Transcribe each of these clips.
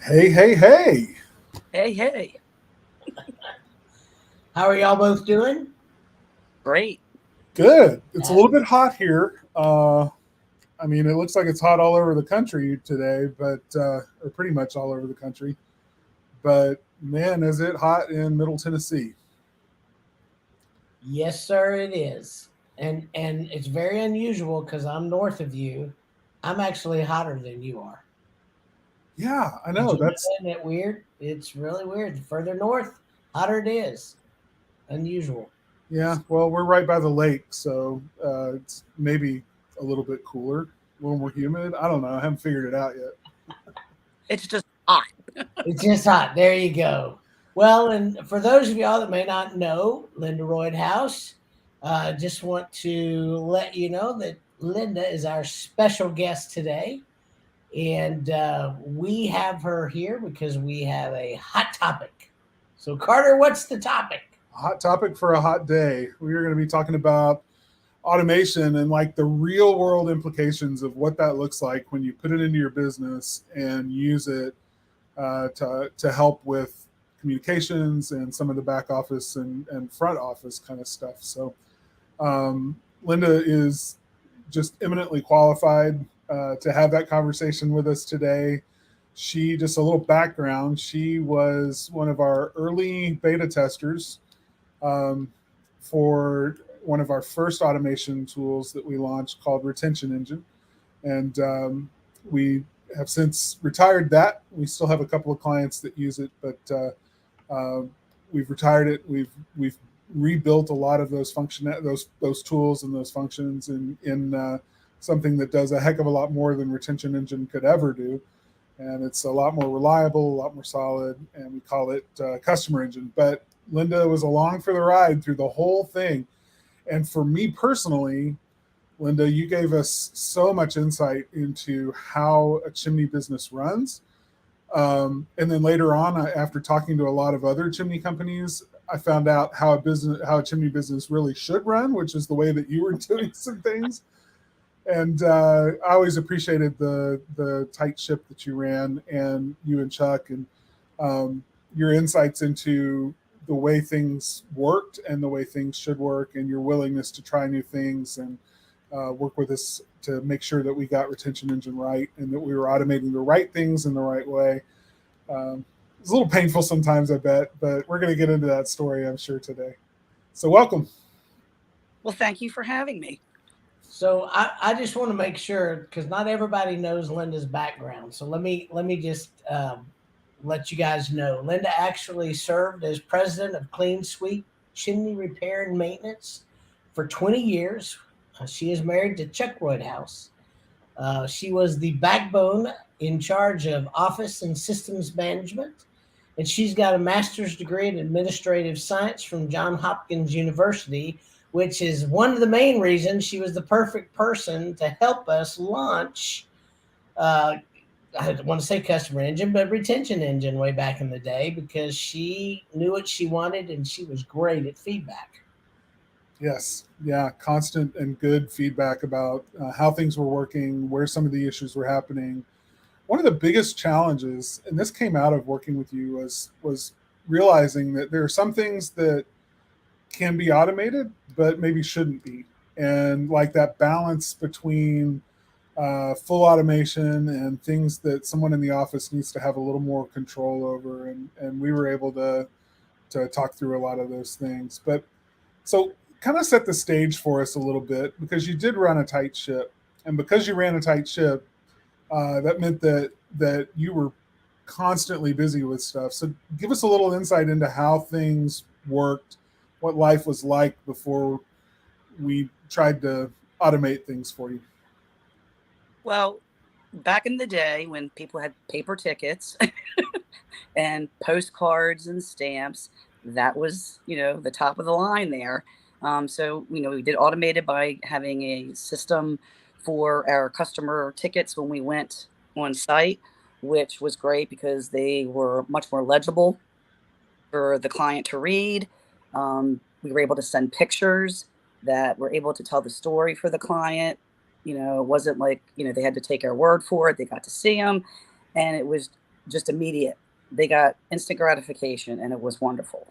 Hey, hey, hey. Hey, hey, How are y'all both doing? great. Good. It's a That's little bit hot here. I mean, it looks like it's hot all over the country today, or pretty much all over the country. But man, is it hot in Middle Tennessee? Yes, sir, it is. And it's very unusual because I'm north of you. I'm actually hotter than you are. Yeah, I Did know. you know That's, that? Isn't it weird? It's really weird. The further north, hotter it is. Unusual. yeah, well, we're right by the lake, so it's maybe a little bit cooler, a little more humid. I don't know. I haven't figured it out yet. It's just hot. It's just hot. There you go. Well, and for those of y'all that may not know, Linda Roydhouse, just want to let you know that Linda is our special guest today. And we have her here because we have a hot topic. So, Carter, what's the topic? Hot topic for a hot day. We are going to be talking about automation and like the real world implications of what that looks like when you put it into your business and use it to help with communications and some of the back office and front office kind of stuff. So Linda is just eminently qualified to have that conversation with us today. She, just a little background, she was one of our early beta testers um, for one of our first automation tools that we launched called Retention Engine. And we have since retired that. We still have a couple of clients that use it, but we've retired it. We've rebuilt a lot of those tools and those functions in something that does a heck of a lot more than Retention Engine could ever do, and it's a lot more reliable, a lot more solid, and we call it Customer Engine. But Linda was along for the ride through the whole thing, and for me personally, Linda, you gave us so much insight into how a chimney business runs. And then later on, after talking to a lot of other chimney companies, I found out how a chimney business really should run, which is the way that you were doing some things. And I always appreciated the tight ship that you ran, and you and Chuck, and your insights into the way things worked and the way things should work, and your willingness to try new things and work with us to make sure that we got Retention Engine right and that we were automating the right things in the right way. It's a little painful sometimes, I bet, but we're going to get into that story, I'm sure, today. So, welcome. Well, thank you for having me. So, I just want to make sure because not everybody knows Linda's background. So let me just let you guys know. Linda actually served as president of Clean Sweep Chimney Repair and Maintenance for 20 years. She is married to Chuck Roydhouse. She was the backbone in charge of office and systems management, and she's got a master's degree in administrative science from Johns Hopkins University, which is one of the main reasons she was the perfect person to help us launch. Uh, I want to say customer engine, but retention engine way back in the day because she knew what she wanted and she was great at feedback. Yes, yeah, constant and good feedback about how things were working, where some of the issues were happening. One of the biggest challenges, and this came out of working with you, was realizing that there are some things that can be automated, but maybe shouldn't be, and like that balance between full automation and things that someone in the office needs to have a little more control over, and we were able to talk through a lot of those things. But so kind of set the stage for us a little bit because you did run a tight ship, and because you ran a tight ship, that meant that you were constantly busy with stuff. So give us a little insight into how things worked, what life was like before we tried to automate things for you. Well, back in the day when people had paper tickets and postcards and stamps, that was, the top of the line there. So, we did automated by having a system for our customer tickets when we went on site, which was great because they were much more legible for the client to read. We were able to send pictures that were able to tell the story for the client. It wasn't like, they had to take our word for it. They got to see them. And it was just immediate. They got instant gratification, and it was wonderful.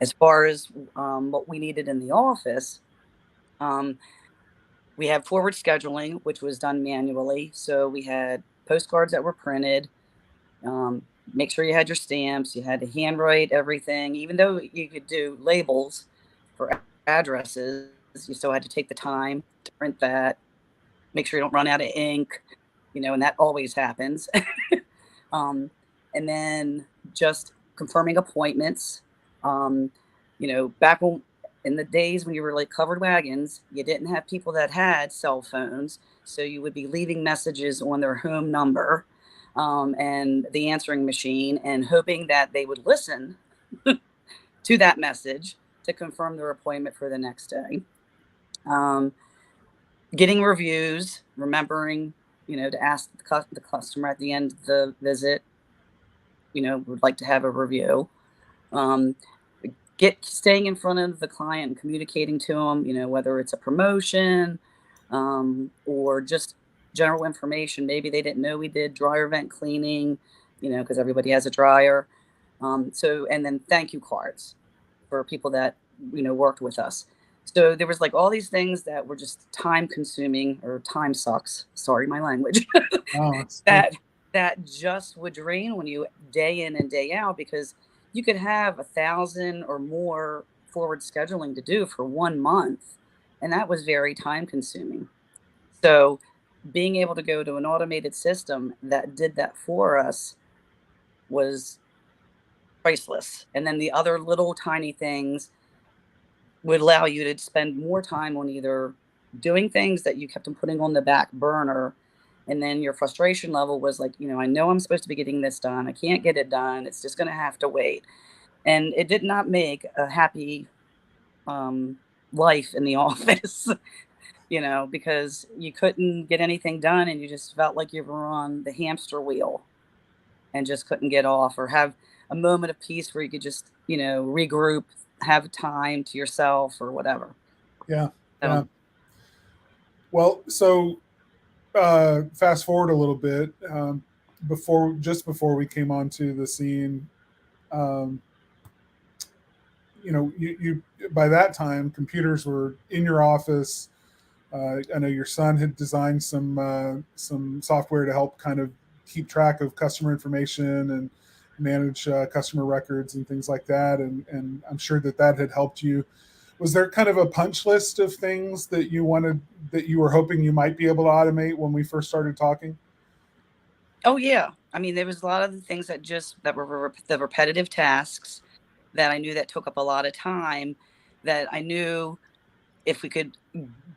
As far as what we needed in the office, we have forward scheduling, which was done manually. So we had postcards that were printed. Make sure you had your stamps. You had to handwrite everything. Even though you could do labels for addresses, you still had to take the time to print that. Make sure you don't run out of ink, and that always happens. And then just confirming appointments. Back in the days when you were like covered wagons, you didn't have people that had cell phones. So you would be leaving messages on their home number and the answering machine and hoping that they would listen to that message to confirm their appointment for the next day. Getting reviews, remembering, to ask the customer at the end of the visit, would like to have a review. Staying in front of the client and communicating to them, whether it's a promotion or just general information. Maybe they didn't know we did dryer vent cleaning, because everybody has a dryer. And then thank you cards for people that, worked with us. So there was like all these things that were just time consuming, or time sucks. Sorry, my language. Oh, that just would drain on you day in and day out, because you could have 1,000 or more forward scheduling to do for 1 month. And that was very time consuming. So being able to go to an automated system that did that for us was priceless. And then the other little tiny things would allow you to spend more time on either doing things that you kept on putting on the back burner. And then your frustration level was like, I know I'm supposed to be getting this done. I can't get it done. It's just going to have to wait. And it did not make a happy life in the office, because you couldn't get anything done and you just felt like you were on the hamster wheel and just couldn't get off, or have a moment of peace where you could just, regroup, have time to yourself or whatever. Yeah. Yeah. Well, so fast forward a little bit, before we came onto the scene, you by that time computers were in your office. I know your son had designed some software to help kind of keep track of customer information and manage customer records and things like that. And I'm sure that had helped you. Was there kind of a punch list of things that you were hoping you might be able to automate when we first started talking? Oh yeah. I mean, there was a lot of the things that were the repetitive tasks that I knew that took up a lot of time, that I knew if we could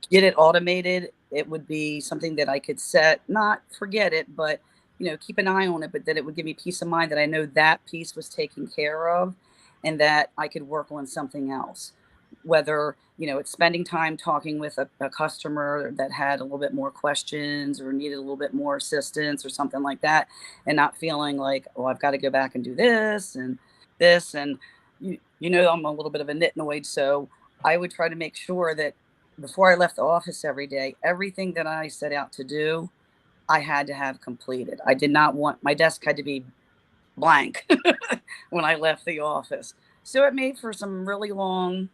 get it automated, it would be something that I could not forget it, but, keep an eye on it, but that it would give me peace of mind that I know that piece was taken care of and that I could work on something else. Whether, it's spending time talking with a customer that had a little bit more questions or needed a little bit more assistance or something like that, and not feeling like, oh, I've got to go back and do this and this. And, I'm a little bit of a nitnoid, so I would try to make sure that before I left the office every day, everything that I set out to do, I had to have completed. I did not want, my desk had to be blank when I left the office. So it made for some really long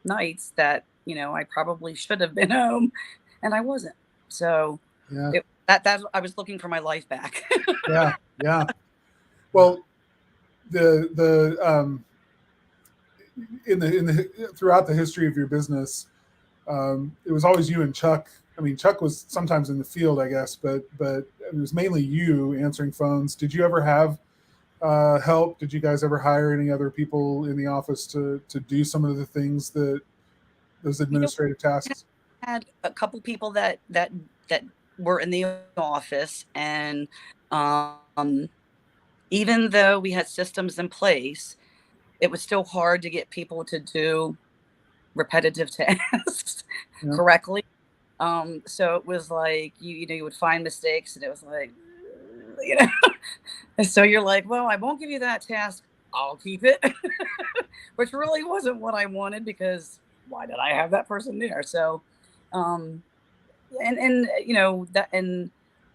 nights that, I probably should have been home and I wasn't. So yeah, that I was looking for my life back. Yeah. Yeah. Well, in the throughout the history of your business, it was always you and Chuck. I mean, Chuck was sometimes in the field, I guess, but it was mainly you answering phones. Did you ever have help? Did you guys ever hire any other people in the office to do some of the things those administrative tasks? I had a couple people that were in the office, and even though we had systems in place, it was still hard to get people to do repetitive tasks correctly. So it was like, you would find mistakes and it was like, and so you're like, well, I won't give you that task. I'll keep it, which really wasn't what I wanted, because why did I have that person there? So, and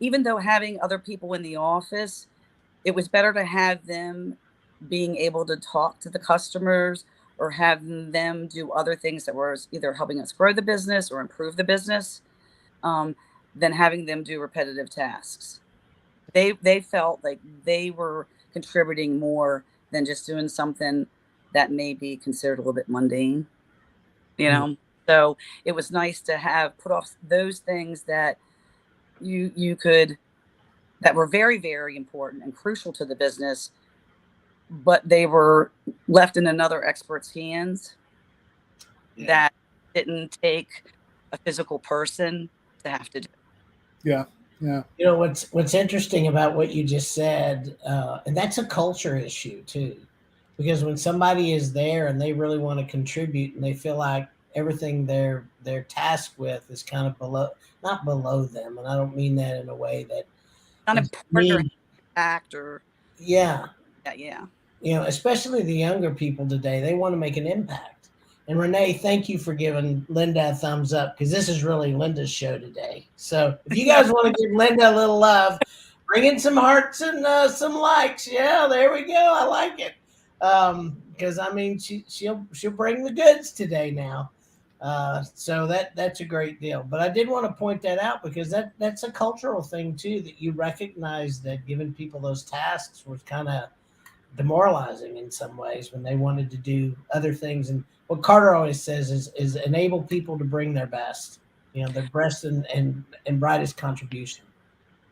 even though having other people in the office it was better to have them being able to talk to the customers or have them do other things that were either helping us grow the business or improve the business, than having them do repetitive tasks. They felt like they were contributing more than just doing something that may be considered a little bit mundane, you know. So it was nice to have put off those things that you could, that were very, very important and crucial to the business, but they were left in another expert's hands that didn't take a physical person to have to do. Yeah. Yeah. You know, what's interesting about what you just said, and that's a culture issue too, because when somebody is there and they really want to contribute and they feel like everything they're tasked with is kind of below, not below them, and I don't mean that in a way that Not is important or mean. act or Yeah, yeah. you know, especially the younger people today, they want to make an impact. And Renee, thank you for giving Linda a thumbs up, because this is really Linda's show today. So if you guys want to give Linda a little love, bring in some hearts and some likes. Yeah, there we go. I like it. Because I mean, she'll bring the goods today now. So that's a great deal. But I did want to point that out, because that's a cultural thing too, that you recognize that giving people those tasks was kind of demoralizing in some ways when they wanted to do other things. And what Carter always says is enable people to bring their best, you know, their best and brightest contribution.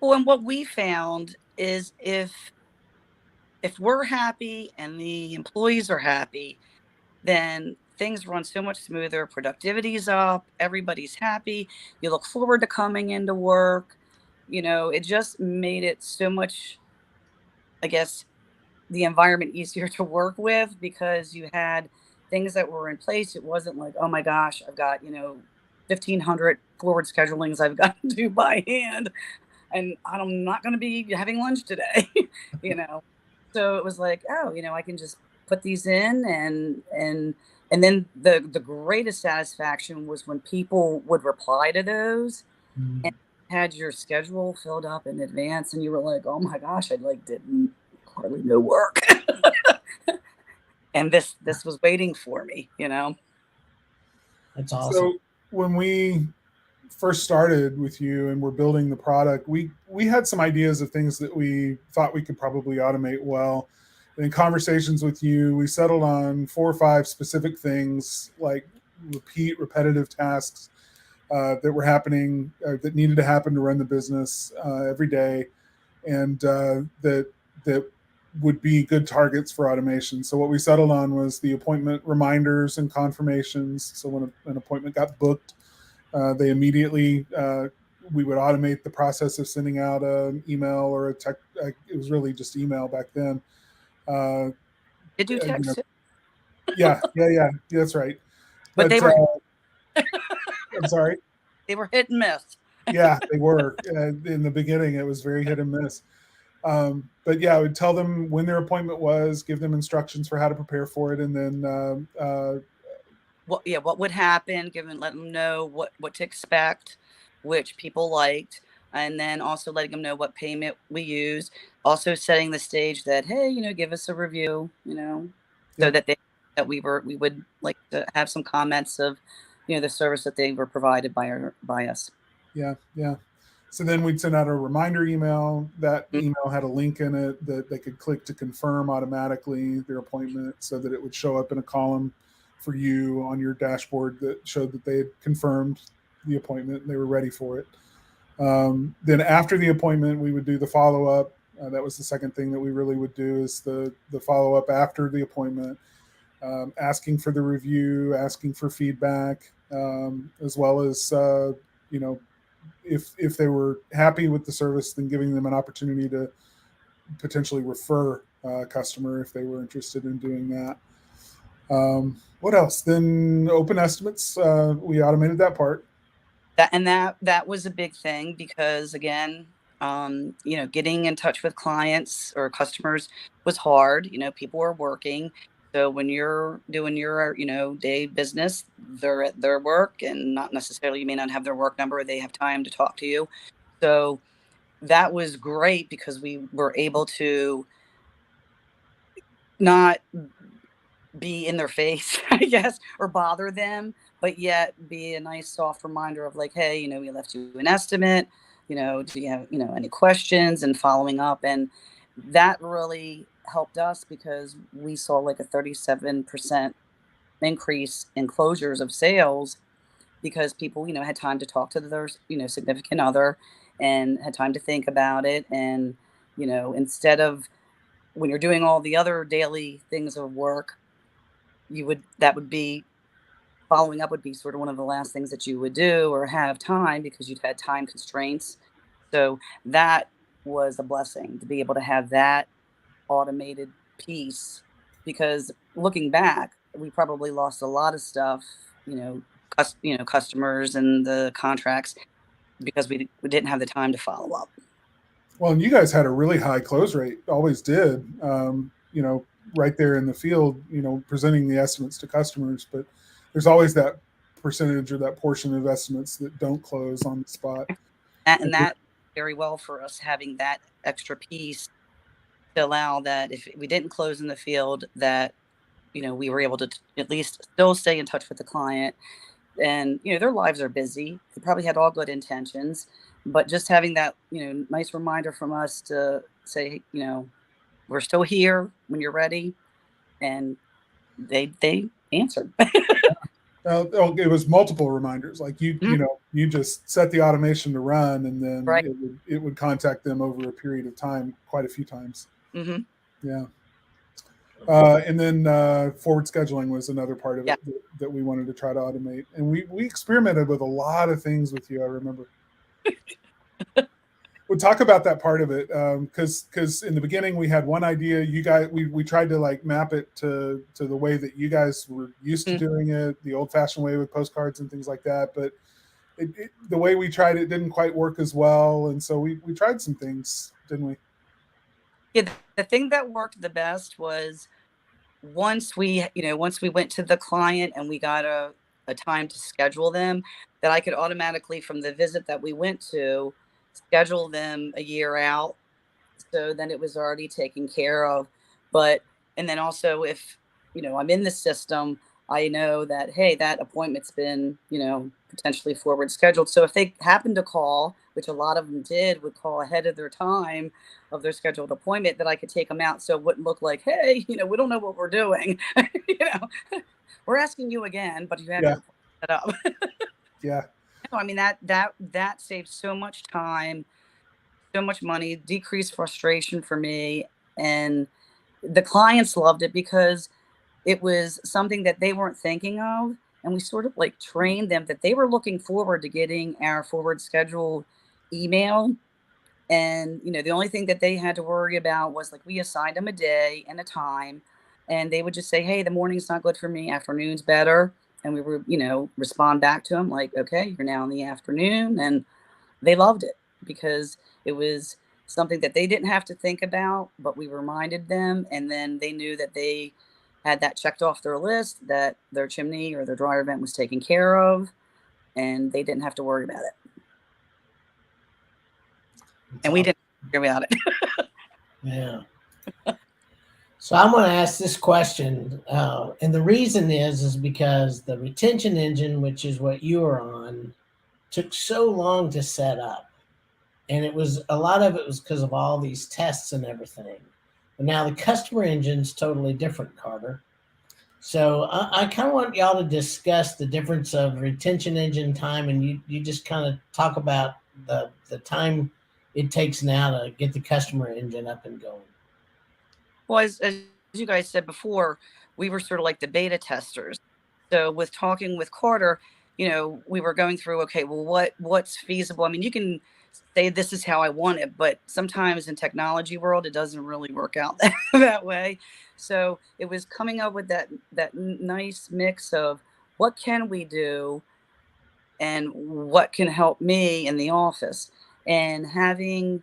Well, and what we found is if we're happy and the employees are happy, then things run so much smoother. Productivity's up, everybody's happy. You look forward to coming into work. You know, it just made it so much, I guess, the environment easier to work with, because you had things that were in place. It wasn't like, oh my gosh, I've got, 1,500 forward schedulings I've got to do by hand, and I'm not going to be having lunch today, you know. So it was like, oh, I can just put these in, and then the greatest satisfaction was when people would reply to those and had your schedule filled up in advance, and you were like, oh my gosh, I didn't hardly no work. And this was waiting for me, That's awesome. So when we first started with you and we're building the product, we had some ideas of things that we thought we could probably automate well. In conversations with you, we settled on 4 or 5 specific things, like repetitive tasks that were happening, that needed to happen to run the business every day, and that would be good targets for automation. So what we settled on was the appointment reminders and confirmations. So when an appointment got booked, they immediately, we would automate the process of sending out an email or a text. It was really just email back then. Did you text it? Yeah, that's right. But they were, I'm sorry? They were hit and miss. Yeah, they were. In the beginning, it was very hit and miss. But yeah, I would tell them when their appointment was, give them instructions for how to prepare for it, and then what would happen, let them know what to expect, which people liked, and then also letting them know what payment we use. Also setting the stage that, hey, give us a review, so that we would like to have some comments of, the service that they were provided by us. Yeah. So then we'd send out a reminder email. That email had a link in it that they could click to confirm automatically their appointment, so that it would show up in a column for you on your dashboard that showed that they had confirmed the appointment and they were ready for it. Then after the appointment, we would do the follow-up. That was the second thing that we really would do, is the follow-up after the appointment, asking for the review, asking for feedback, as well as, if they were happy with the service, then giving them an opportunity to potentially refer a customer if they were interested in doing that. What else? Then open estimates. We automated that part. That was a big thing, because again, getting in touch with clients or customers was hard. People were working. So when you're doing your, day business, they're at their work, and not necessarily, you may not have their work number, or they have time to talk to you. So that was great because we were able to not be in their face, I guess, or bother them, but yet be a nice soft reminder of like, hey, we left you an estimate, do you have, any questions, and following up. And that really helped us because we saw like a 37% increase in closures of sales because people, had time to talk to their, significant other and had time to think about it. And, instead of when you're doing all the other daily things of work, that would be following up would be sort of one of the last things that you would do or have time because you'd had time constraints. So that was a blessing to be able to have that automated piece, because looking back, we probably lost a lot of stuff, customers and the contracts because we didn't have the time to follow up. Well, and you guys had a really high close rate, always did, right there in the field, presenting the estimates to customers. But there's always that percentage or that portion of estimates that don't close on the spot. And that very well for us having that extra piece to allow that if we didn't close in the field, that, we were able to at least still stay in touch with the client. And, their lives are busy. They probably had all good intentions, but just having that, nice reminder from us to say, we're still here when you're ready. And they answered. It was multiple reminders. Like you just set the automation to run, and then right. it would contact them over a period of time, quite a few times. Mm-hmm. Yeah. And then forward scheduling was another part of it that we wanted to try to automate. And we experimented with a lot of things with you, I remember. We'll talk about that part of it, because in the beginning we had one idea. You guys, we tried to like map it to the way that you guys were used to doing it, the old-fashioned way with postcards and things like that. But the way we tried it didn't quite work as well, and so we tried some things, didn't we? Yeah, the thing that worked the best was once we went to the client and we got a time to schedule them, that I could automatically, from the visit that we went to, schedule them a year out. So then it was already taken care of. And then also if, I'm in the system, I know that, hey, that appointment's been, potentially forward scheduled. So if they happen to call, which a lot of them would call ahead of their time of their scheduled appointment, that I could take them out. So it wouldn't look like, hey, we don't know what we're doing. We're asking you again, but you have to set up. Yeah. I mean, that saved so much time, so much money, decreased frustration for me. And the clients loved it because it was something that they weren't thinking of. And we sort of like trained them that they were looking forward to getting our forward schedule email. And, the only thing that they had to worry about was like, we assigned them a day and a time, and they would just say, hey, the morning's not good for me, afternoon's better. And we would, respond back to them like, okay, you're now in the afternoon. And they loved it because it was something that they didn't have to think about, but we reminded them. And then they knew that they had that checked off their list, that their chimney or their dryer vent was taken care of, and they didn't have to worry about it. And we didn't worry about it. Yeah. So I'm going to ask this question, and the reason is because the retention engine, which is what you are on, took so long to set up, and a lot of it was because of all these tests and everything. But now the customer engine's totally different, Carter. So I kind of want y'all to discuss the difference of retention engine time, and you just kind of talk about the time it takes now to get the customer engine up and going. Well, as you guys said before, we were sort of like the beta testers. So with talking with Carter, we were going through, okay, well, what's feasible? I mean, you can say this is how I want it, but sometimes in technology world, it doesn't really work out that way. So it was coming up with that nice mix of what can we do and what can help me in the office. And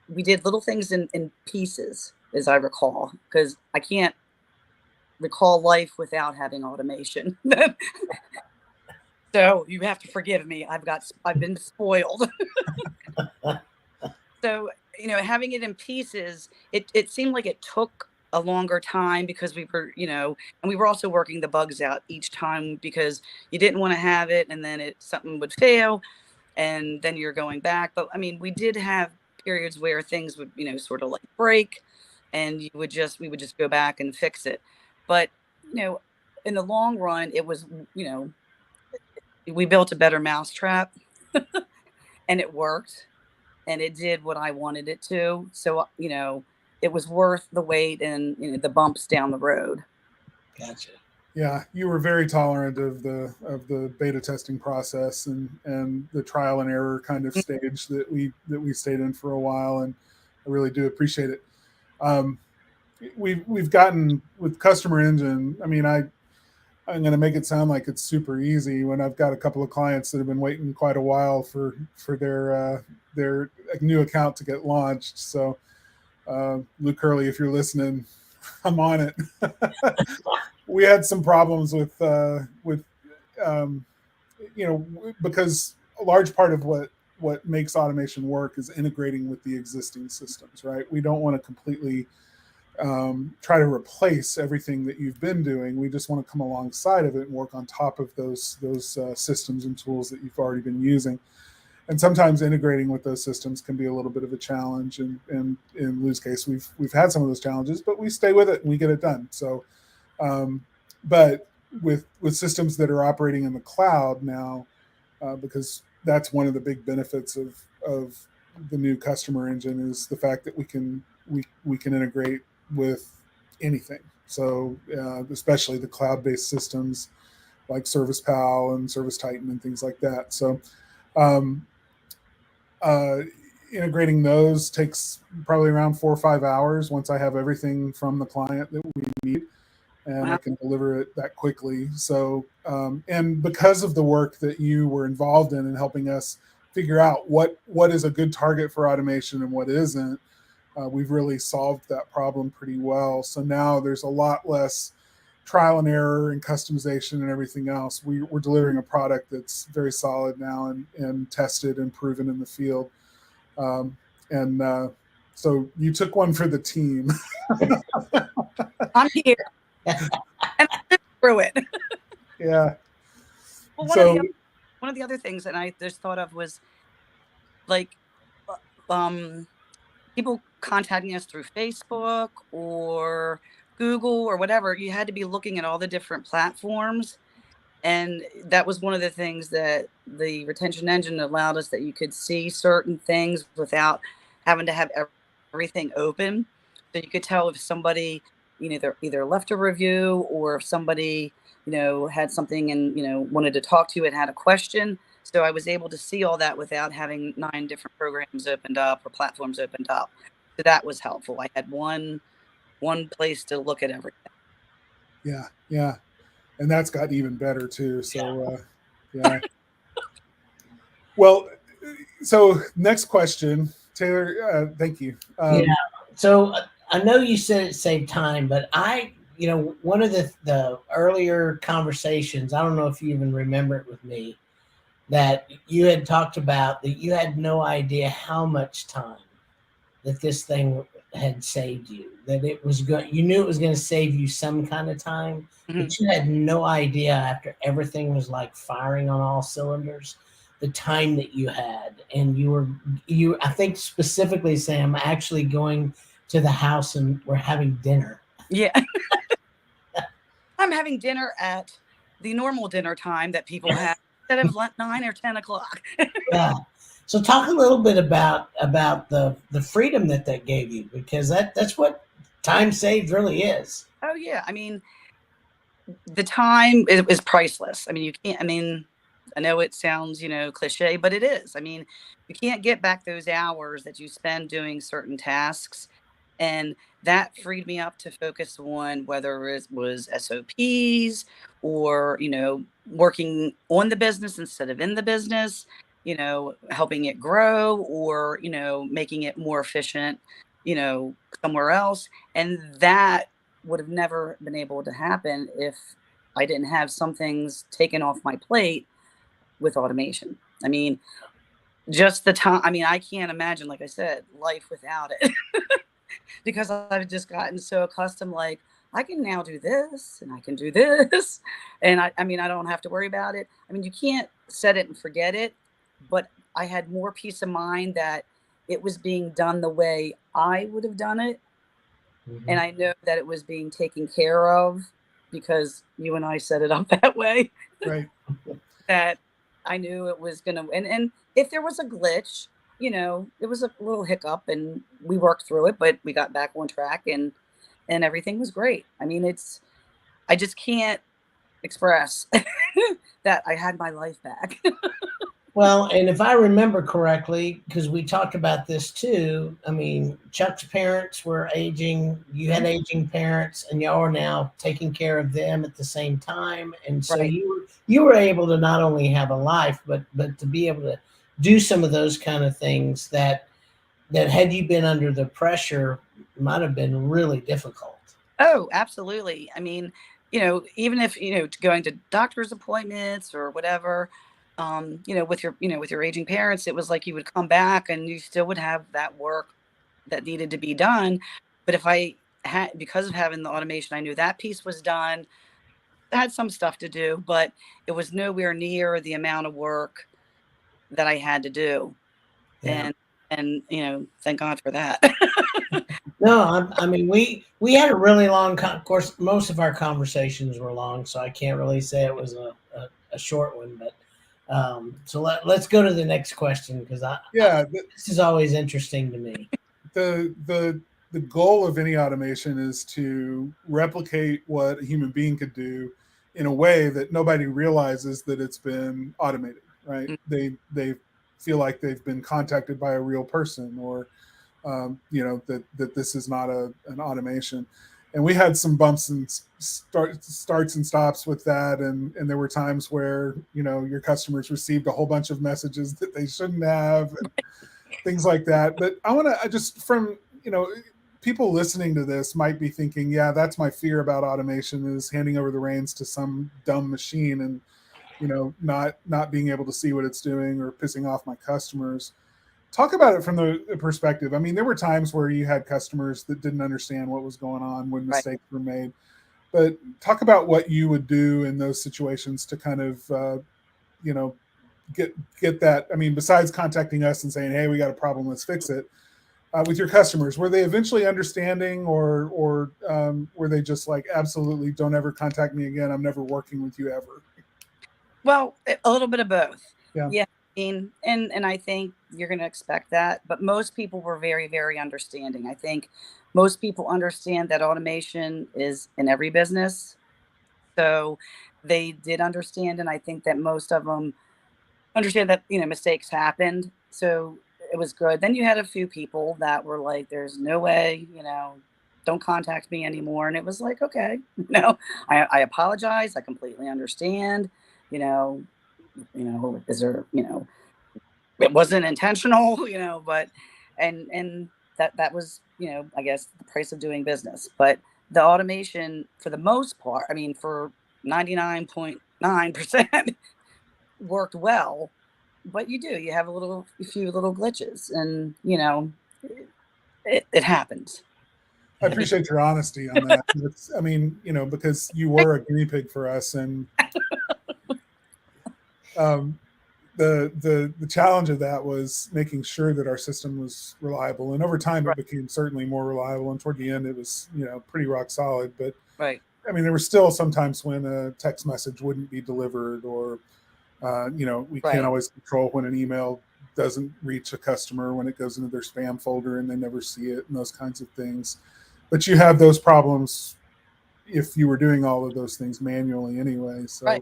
we did little things in pieces, as I recall, because I can't recall life without having automation. So you have to forgive me. I've been spoiled. So, having it in pieces, it seemed like it took a longer time because we were, and we were also working the bugs out each time because you didn't want to have it and then something would fail and then you're going back. But I mean, we did have periods where things would, sort of like break and we would just go back and fix it. But, in the long run, it was, we built a better mousetrap and it worked and it did what I wanted it to. So, it was worth the wait and the bumps down the road. Gotcha. Yeah, you were very tolerant of the beta testing process and the trial and error kind of stage that we stayed in for a while, and I really do appreciate it. We've gotten with Customer Engine. I mean, I'm going to make it sound like it's super easy when I've got a couple of clients that have been waiting quite a while for their new account to get launched. So, Luke Hurley, if you're listening, I'm on it. We had some problems with because a large part of what makes automation work is integrating with the existing systems, right? We don't want to completely try to replace everything that you've been doing. We just want to come alongside of it and work on top of those systems and tools that you've already been using. And sometimes integrating with those systems can be a little bit of a challenge. And in Lou's case, we've had some of those challenges, but we stay with it and we get it done. So, but with systems that are operating in the cloud now, because that's one of the big benefits of the new Customer Engine is the fact that we can integrate with anything. So especially the cloud-based systems like ServicePal and ServiceTitan and things like that. So integrating those takes probably around 4 or 5 hours once I have everything from the client that we need, and Wow. I can deliver it that quickly. So, and because of the work that you were involved in helping us figure out what is a good target for automation and what isn't, we've really solved that problem pretty well. So now there's a lot less trial and error and customization and everything else. We're delivering a product that's very solid now and tested and proven in the field. So you took one for the team. I'm here. And I lived through it. Yeah. Well, So one of the other things that I just thought of was like people contacting us through Facebook or Google or whatever. You had to be looking at all the different platforms. And that was one of the things that the retention engine allowed us, that you could see certain things without having to have everything open. So you could tell if somebody, either left a review or if somebody, had something and, wanted to talk to you and had a question. So I was able to see all that without having 9 different programs opened up or platforms opened up. So that was helpful. I had one place to look at everything. yeah. And that's gotten even better too. So, yeah. Well, so next question, Taylor. Thank you. Yeah. So I know you said it saved time, but one of the earlier conversations, I don't know if you even remember it with me, that you had talked about that you had no idea how much time that this thing had saved you, that it was good. You knew it was going to save you some kind of time, but you had no idea after everything was like firing on all cylinders, the time that you had. And I think specifically saying, I'm actually going to the house and we're having dinner. Yeah. I'm having dinner at the normal dinner time that people have instead of 9 or 10 o'clock. Yeah. So talk a little bit about the freedom that gave you, because that's what time saved really is. Oh yeah. I mean, the time is priceless. I mean, you can't, I know it sounds, cliche, but it is. I mean, you can't get back those hours that you spend doing certain tasks. And that freed me up to focus on whether it was SOPs or, working on the business instead of in the business, helping it grow or, making it more efficient, somewhere else. And that would have never been able to happen if I didn't have some things taken off my plate with automation. I mean, just the time. I mean, I can't imagine, like I said, life without it. Because I've just gotten so accustomed, like, I can now do this and I can do this. And I mean, I don't have to worry about it. I mean, you can't set it and forget it, but I had more peace of mind that it was being done the way I would have done it. And I know that it was being taken care of because you and I set it up that way. Right. That I knew it was going to, and if there was a glitch, it was a little hiccup and we worked through it, but we got back on track and everything was great. I mean, I just can't express that I had my life back. Well, and if I remember correctly, because we talked about this too, I mean, Chuck's parents were aging, you had aging parents, and y'all are now taking care of them at the same time. And so Right. you were able to not only have a life, but to be able to do some of those kind of things that had you been under the pressure might have been really difficult. Oh, absolutely. I mean, even if, going to doctor's appointments or whatever, with your aging parents, it was like you would come back and you still would have that work that needed to be done. But if I had, because of having the automation, I knew that piece was done. I had some stuff to do, but it was nowhere near the amount of work that I had to do. Yeah. And thank God for that. No, I mean, we had a really long, of course, most of our conversations were long, so I can't really say it was a short one, but so let's go to the next question, because this is always interesting to me. The goal of any automation is to replicate what a human being could do in a way that nobody realizes that it's been automated, right? Mm-hmm. They feel like they've been contacted by a real person, or that this is not an automation. And we had some bumps and starts and stops with that, and there were times where your customers received a whole bunch of messages that they shouldn't have, and things like that. But I just from people listening to this might be thinking, yeah, that's my fear about automation, is handing over the reins to some dumb machine and not being able to see what it's doing, or pissing off my customers. Talk about it from the perspective. I mean, there were times where you had customers that didn't understand what was going on when mistakes were made. But talk about what you would do in those situations to kind of, get that. I mean, besides contacting us and saying, "Hey, we got a problem, let's fix it," with your customers, were they eventually understanding, or were they just like, "Absolutely, don't ever contact me again. I'm never working with you ever"? Well, a little bit of both. Yeah. And I think you're going to expect that, but most people were very, very understanding. I think most people understand that automation is in every business. So they did understand. And I think that most of them understand that, mistakes happened. So it was good. Then you had a few people that were like, there's no way, don't contact me anymore. And it was like, okay, I apologize. I completely understand, is there, it wasn't intentional, but, and that was, I guess the price of doing business. But the automation, for the most part, I mean, for 99.9% worked well, but you have a few little glitches, and, it happens. I appreciate your honesty on that. I mean, because you were a guinea pig for us, and the challenge of that was making sure that our system was reliable. And over time, it became certainly more reliable. And toward the end, it was pretty rock solid. But right. I mean, there were still sometimes when a text message wouldn't be delivered, or we can't always control when an email doesn't reach a customer, when it goes into their spam folder and they never see it, and those kinds of things. But you have those problems if you were doing all of those things manually anyway. So,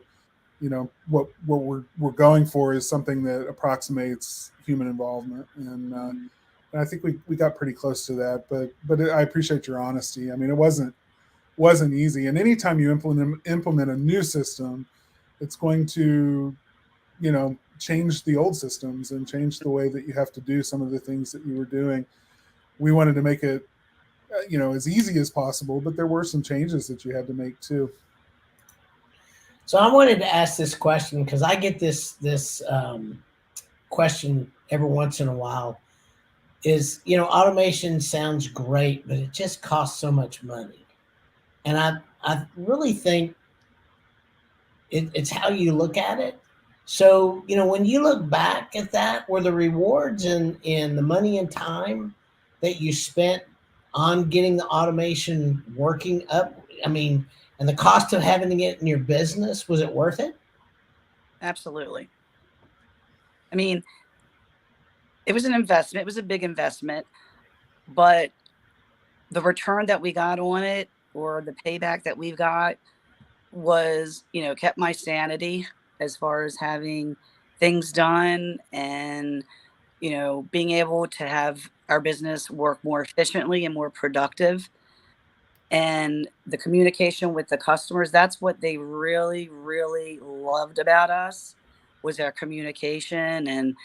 what we're going for is something that approximates human involvement, and I think we got pretty close to that. But I appreciate your honesty. I mean, it wasn't easy, and anytime you implement a new system, it's going to change the old systems and change the way that you have to do some of the things that you were doing. We wanted to make it as easy as possible, but there were some changes that you had to make too. So I wanted to ask this question because I get this question every once in a while is, automation sounds great, but it just costs so much money. And I really think it's how you look at it. So, when you look back at that, were the rewards in the money and time that you spent on getting the automation working up? I mean, and the cost of having it in your business, was it worth it? Absolutely. I mean, it was an investment. It was a big investment, but the return that we got on it, or the payback that we've got, was, kept my sanity as far as having things done, and, being able to have our business work more efficiently and more productive. And the communication with the customers, that's what they really, really loved about us, was our communication. And,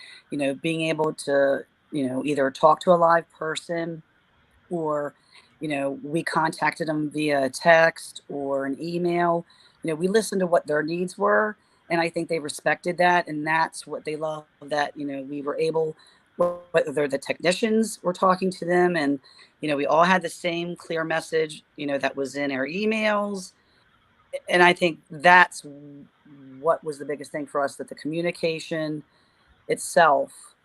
being able to, either talk to a live person, or, we contacted them via text or an email. We listened to what their needs were, and I think they respected that. And that's what they love, that, we were able, whether the technicians were talking to them, and, we all had the same clear message, that was in our emails. And I think that's what was the biggest thing for us, that the communication itself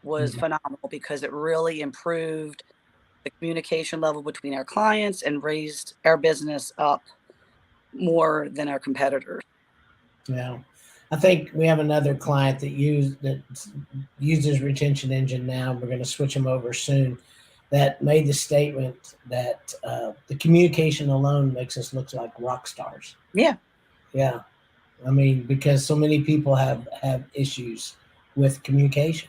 was Mhm. phenomenal, because it really improved the communication level between our clients and raised our business up more than our competitors. Yeah. I think we have another client that uses retention engine now. We're going to switch them over soon. That made the statement that the communication alone makes us look like rock stars. Yeah. Yeah, I mean, because so many people have issues with communication.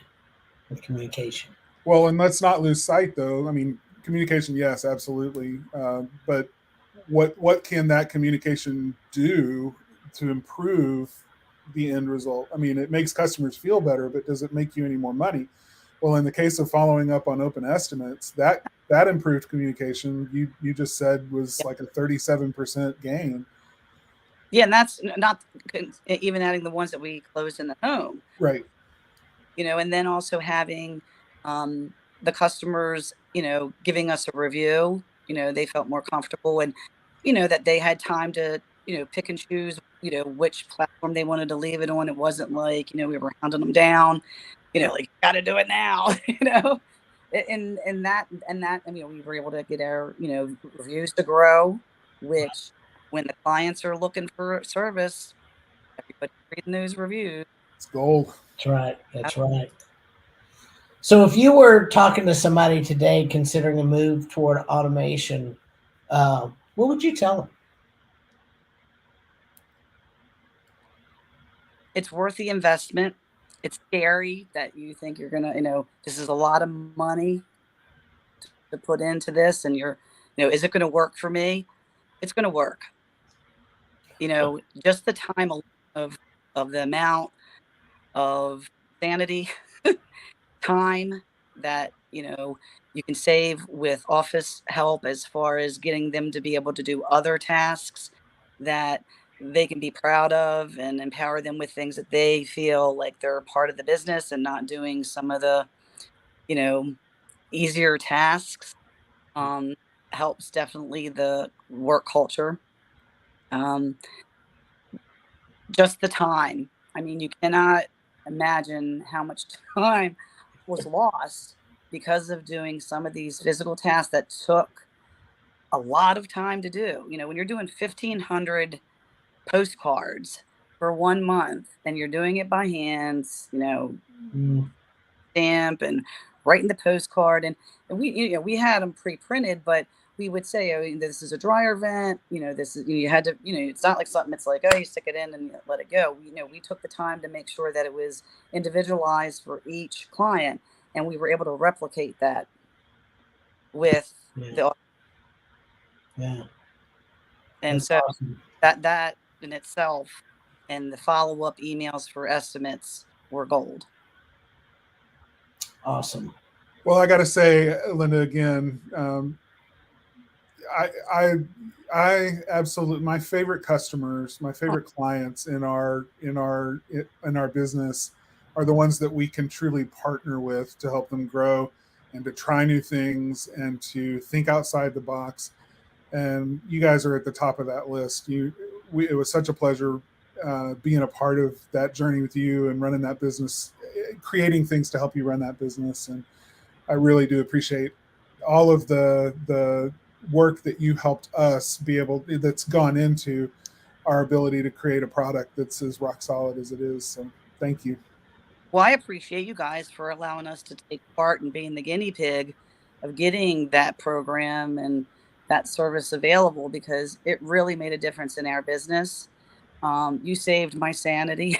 With communication. Well, and let's not lose sight, though. I mean, communication, yes, absolutely. But what can that communication do to improve the end result? I mean, it makes customers feel better, but does it make you any more money? Well, in the case of following up on open estimates, that improved communication you just said was like a 37% gain. Yeah, and that's not even adding the ones that we closed in the home. Right. And then also having the customers, giving us a review. They felt more comfortable, and, that they had time to, pick and choose, which platform they wanted to leave it on. It wasn't like, we were hounding them down, like, got to do it now, and that, we were able to get our, reviews to grow, which, when the clients are looking for service, everybody's reading those reviews. It's gold. That's right. That's right. So if you were talking to somebody today considering a move toward automation, what would you tell them? It's worth the investment. It's scary that you think you're gonna, this is a lot of money to put into this, and is it gonna work for me? It's gonna work. Just the time of the amount of sanity, time that, you can save with office help, as far as getting them to be able to do other tasks that they can be proud of, and empower them with things that they feel like they're a part of the business, and not doing some of the, you know, easier tasks. Um, Helps definitely the work culture. Um, just the time. I mean, you cannot imagine how much time was lost because of doing some of these physical tasks that took a lot of time to do. When you're doing 1,500 postcards for 1 month, and you're doing it by hands, Mm, stamp and writing the postcard, and we had them pre-printed, but we would say, oh, this is a dryer vent, this is, you had to, it's not like something, it's like, oh, you stick it in and let it go. We took the time to make sure that it was individualized for each client, and we were able to replicate that with yeah, the, yeah, and that's so awesome. that in itself, and the follow-up emails for estimates, were gold. Awesome. Well, I got to say, Linda, again, I, I, I absolutely, my favorite customers, my favorite clients in our business are the ones that we can truly partner with to help them grow and to try new things and to think outside the box. And you guys are at the top of that list. It was such a pleasure being a part of that journey with you and running that business, creating things to help you run that business. And I really do appreciate all of the work that you helped us that's gone into our ability to create a product that's as rock solid as it is. So thank you. Well, I appreciate you guys for allowing us to take part in being the guinea pig of getting that program and that service available, because it really made a difference in our business. You saved my sanity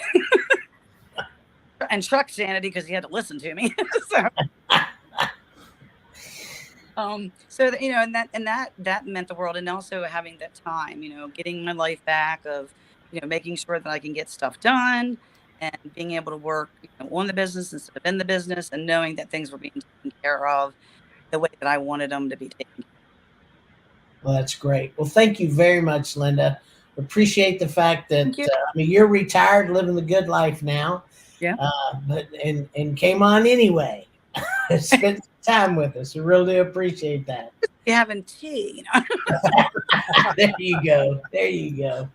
and Chuck's sanity, because he had to listen to me. So that, and that meant the world. And also having that time, getting my life back of, making sure that I can get stuff done and being able to work on the business instead of in the business, and knowing that things were being taken care of the way that I wanted them to be taken care of. Well, that's great. Well, thank you very much, Linda. Appreciate the fact that you're retired, living the good life now. Yeah. But came on anyway. Spent time with us. We really do appreciate that. You're having tea. There you go. There you go.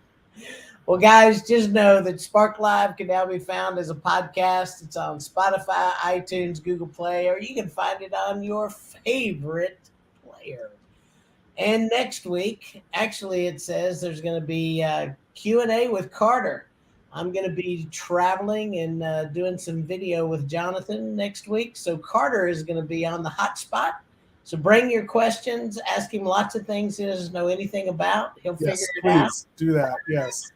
Well, guys, just know that Spark Live can now be found as a podcast. It's on Spotify, iTunes, Google Play, or you can find it on your favorite player. And next week, actually, it says there's going to be Q&A with Carter. I'm going to be traveling and doing some video with Jonathan next week. So Carter is going to be on the hot spot. So bring your questions. Ask him lots of things he doesn't know anything about. He'll figure it out. Please do that. Yes.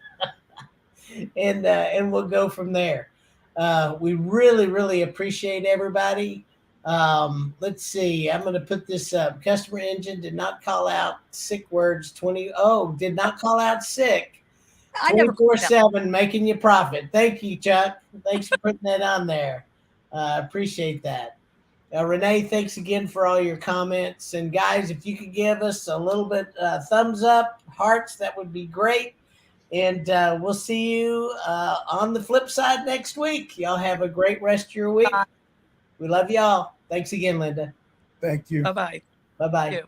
And we'll go from there. We really, really appreciate everybody. Let's see. I'm going to put this up. Customer Engine did not call out sick words. Did not call out sick. 24/7 making you profit. Thank you, Chuck. Thanks for putting that on there. Appreciate that. Renee, thanks again for all your comments. And guys, if you could give us a little bit thumbs up, hearts, that would be great. And we'll see you on the flip side next week. Y'all have a great rest of your week. We love y'all. Thanks again, Linda. Thank you. Bye-bye. Bye-bye. Thank you.